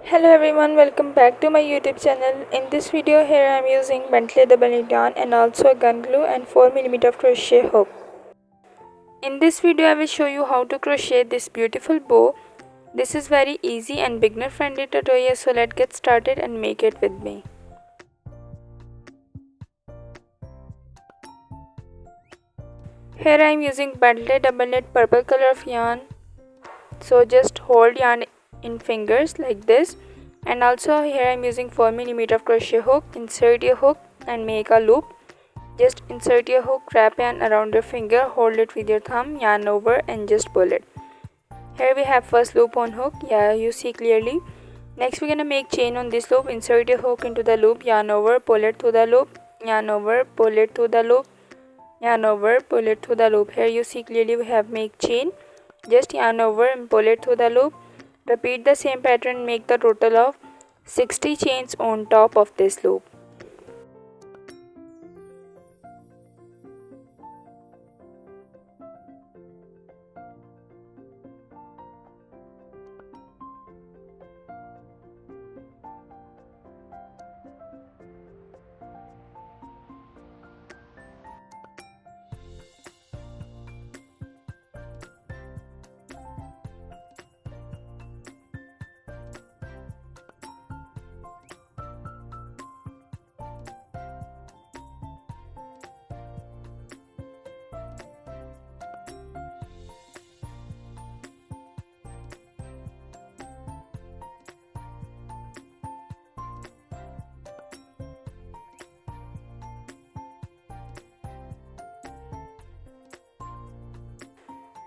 Hello everyone, welcome back to my YouTube channel. In this video here I am using Bentley double knit yarn and also a gun glue and 4mm of crochet hook. In this video I will show you how to crochet this beautiful bow. This is very easy and beginner friendly tutorial, so let's get started and make it with me. Here I am using Bentley double knit purple color of yarn. So just hold yarn in fingers like this. And also here I am using 4mm of crochet hook. Insert your hook and make a loop. Just insert your hook, wrap yarn around your finger, hold it with your thumb, yarn over and just pull it. Here we have first loop on hook, you see clearly. Next we're gonna make chain on this loop. Insert your hook into the loop, yarn over, pull it through the loop, yarn over, pull it through the loop, yarn over, pull it through the loop. Here you see clearly we have make chain. Just yarn over and pull it through the loop. Repeat the same pattern, make the total of 60 chains on top of this loop.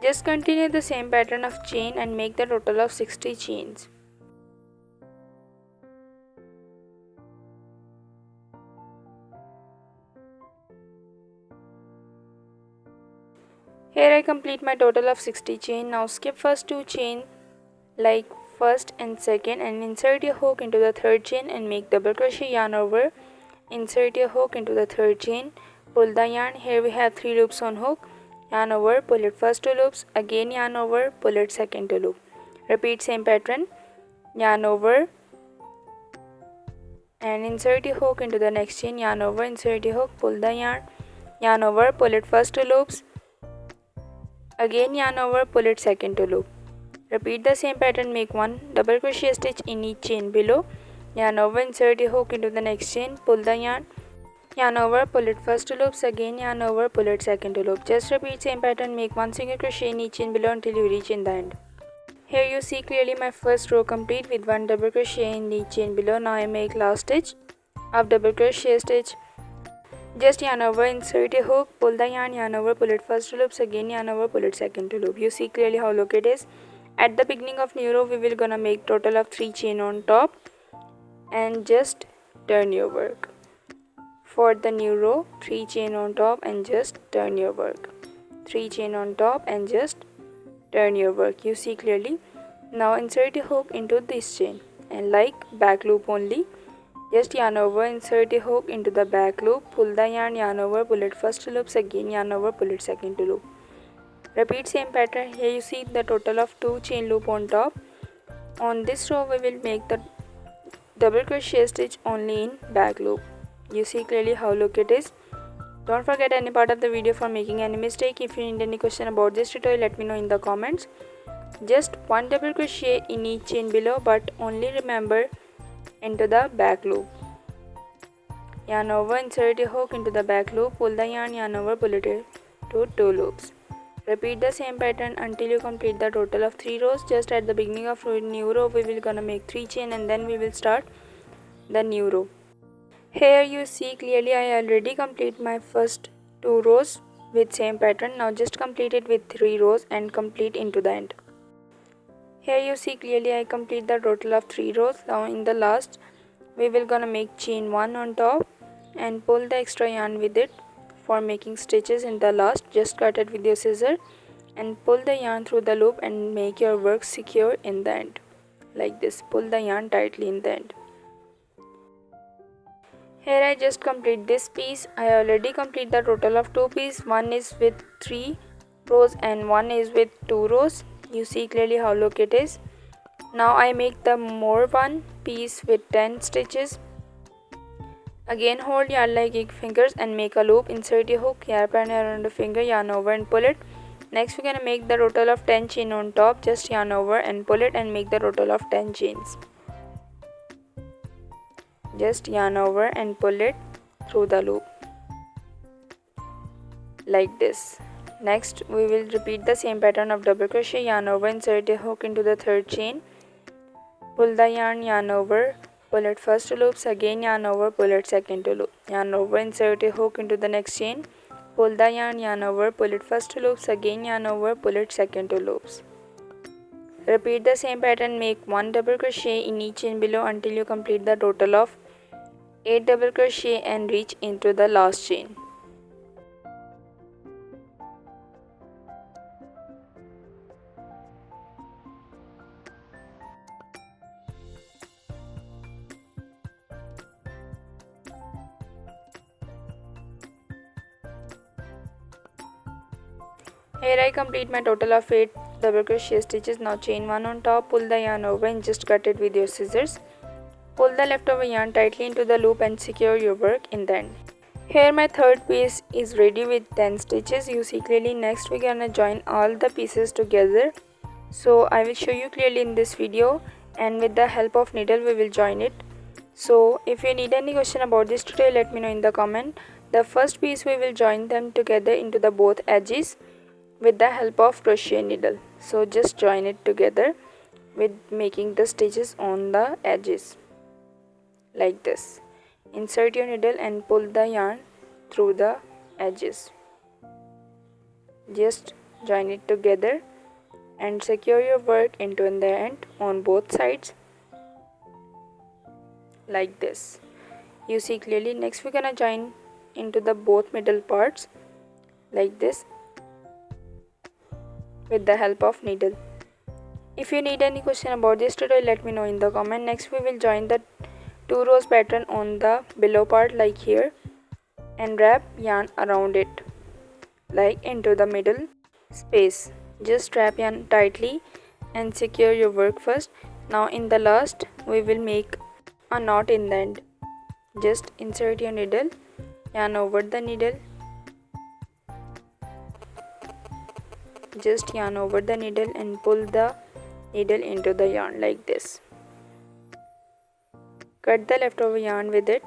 Just continue the same pattern of chain and make the total of 60 chains. Here I complete my total of 60 chain. Now skip first 2 chain like first and second and insert your hook into the third chain and make double crochet, yarn over, insert your hook into the third chain, pull the yarn. Here we have 3 loops on hook, yarn over, pull it first 2 loops, again yarn over, pull it second 2 loop. Repeat same pattern, yarn over and insert your hook into the next chain, yarn over, insert your hook, pull the yarn over, pull it first 2 loops, again yarn over, pull it second 2 loop. Repeat the same pattern, make 1 double crochet stitch in each chain below, yarn over, insert your hook into the next chain, pull the yarn over, pull it first 2 loops, again yarn over, pull it second 2 loop. Just repeat same pattern, make 1 single crochet in each chain below until you reach in the end. Here you see clearly my first row complete with 1 double crochet in each chain below. Now I make last stitch of double crochet stitch. Just yarn over, insert a hook, pull the yarn over, pull it first 2 loops, again yarn over, pull it second 2 loop. You see clearly how long it is. At the beginning of new row we will gonna make total of 3 chain on top and just turn your work. For the new row, 3 chain on top and just turn your work. 3 chain on top and just turn your work. You see clearly. Now insert a hook into this chain and like back loop only. Just yarn over, insert a hook into the back loop, pull the yarn over, pull it first 2 loops, again yarn over, pull it second 2 loop. Repeat same pattern. Here you see the total of 2 chain loop on top. On this row we will make the double crochet stitch only in back loop. You see clearly how long it is. Don't forget any part of the video for making any mistake. If you need any question about this tutorial, let me know in the comments. Just 1 double crochet in each chain below, but only remember into the back loop. Yarn over, insert a hook into the back loop, pull the yarn over, pull it to 2 loops. Repeat the same pattern until you complete the total of 3 rows. Just at the beginning of new row we will gonna make 3 chain and then we will start the new row. Here you see clearly I already complete my first 2 rows with same pattern. Now just complete it with 3 rows and complete into the end. Here you see clearly I complete the total of 3 rows. Now in the last we will gonna make chain 1 on top and pull the extra yarn with it for making stitches in the last. Just cut it with your scissor and pull the yarn through the loop and make your work secure in the end. Like this, pull the yarn tightly in the end. Here I just complete this piece. I already complete the total of 2 pieces. One is with 3 rows and one is with 2 rows. You see clearly how long it is. Now I make the more one piece with 10 stitches. Again hold yarn like 8 fingers and make a loop. Insert your hook, yarn partner around the finger, yarn over and pull it. Next we're gonna make the total of 10 chain on top. Just yarn over and pull it and make the total of 10 chains. Just yarn over and pull it through the loop like this. Next we will repeat the same pattern of double crochet, yarn over, insert a hook into the third chain, pull the yarn, yarn over, pull it first two loops, again yarn over, pull it second two loop, yarn over, insert a hook into the next chain, pull the yarn, yarn over, pull it first two loops, again yarn over, pull it second two loops. Repeat the same pattern, make 1 double crochet in each chain below until you complete the total of 8 double crochet and reach into the last chain. Here I complete my total of 8 double crochet stitches. Now chain 1 on top, pull the yarn over and just cut it with your scissors. Pull the leftover yarn tightly into the loop and secure your work in the end. Here my third piece is ready with 10 stitches. You see clearly. Next we're gonna join all the pieces together. So I will show you clearly in this video, and with the help of needle we will join it. So if you need any question about this tutorial, let me know in the comment. The first piece we will join them together into the both edges with the help of crochet needle. So just join it together with making the stitches on the edges like this. Insert your needle and pull the yarn through the edges. Just join it together and secure your work into the end on both sides like this. You see clearly. Next we're gonna join into the both middle parts like this with the help of needle. If you need any question about this tutorial, let me know in the comment. Next we will join the 2 rows pattern on the below part like here and wrap yarn around it like into the middle space. Just wrap yarn tightly and secure your work first. Now in the last we will make a knot in the end. Just insert your needle, yarn over the needle, just yarn over the needle and pull the needle into the yarn like this. Cut the leftover yarn with it.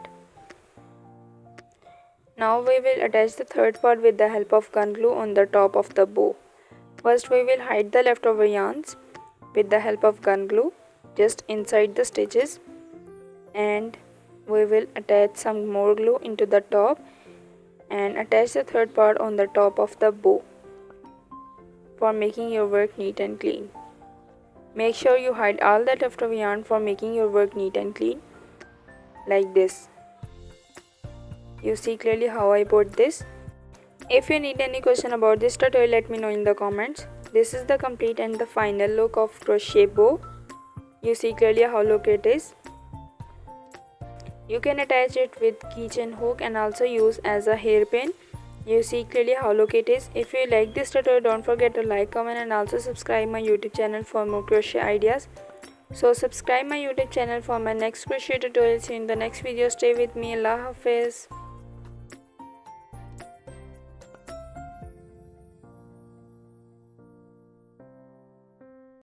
Now we will attach the third part with the help of gun glue on the top of the bow. First we will hide the leftover yarns with the help of gun glue just inside the stitches, and we will attach some more glue into the top and attach the third part on the top of the bow for making your work neat and clean. Make sure you hide all the leftover yarn for making your work neat and clean like this. You see clearly how I put this. If you need any question about this tutorial, let me know in the comments. This is the complete and the final look of crochet bow. You see clearly how look it is. You can attach it with keychain hook and also use as a hairpin. You see clearly how look it is. If you like this tutorial, don't forget to like, comment and also subscribe my YouTube channel for more crochet ideas. So subscribe my YouTube channel for my next crochet tutorial. See you in the next video. Stay with me. Allah Hafiz.